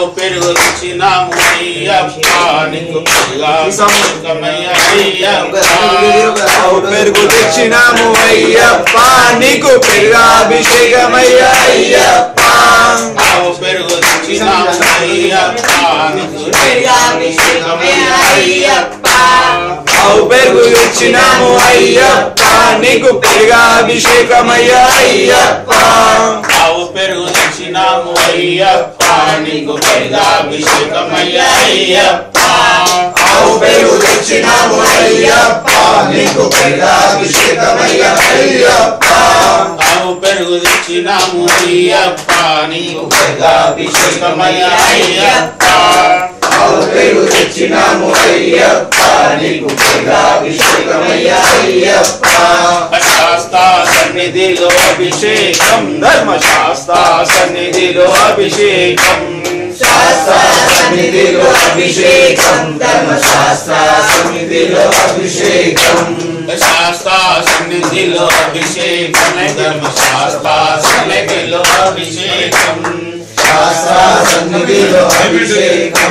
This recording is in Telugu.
పెరుగు తెచ్చినాము అయ్యప్ప నీకు పెరుగాభిషేకమయ్య అయ్యప్ప పెరుగు తెచ్చినాము అయ్యప్ప నీకు పెరుగాభిషేకమయ్య అయ్యప్ప పెరుగు తెచ్చినాము అయ్యప్ప నీకు పెరుగాభిషేకమయ్య అయ్యప్ప పెరుగు తెచ్చినాము అయ్యప్ప నీకు పెరుగాభిషేకమయ్య అయ్యప్ప పెరుగు తెచ్చినాము అయ్యప్ప నీకు పెరుగాభిషేకమయ్య అయ్యప్ప పెరుగు తెచ్చినాము అయ్యప్ప నీకు పెరుగాభిషేకమయ్య అయ్యప్ప పెరుగు తెచ్చినాము అయ్యప్ప నీకు పెరుగాభిషేకమయ్య అయ్యప్ప పెరుగు తెచ్చినాము అయ్యప్ప నీకు పెరుగాభిషేకమయ్య అయ్యప్ప శాస్త్ర సన్నిధిలో అభిషేకం ధర్మశాస్త్ర సన్నిధిలో అభిషేకం శాస్త్ర సన్నిధిలో అభిషేకం ధర్మశాస్త్ర సన్నిధిలో అభిషేకం శాస్త్ర సన్నిధిలో అభిషేకం ధర్మశాస్త్ర సన్నిధిలో అభిషేకం శాస్త్ర సన్నిధిలో అభిషేకం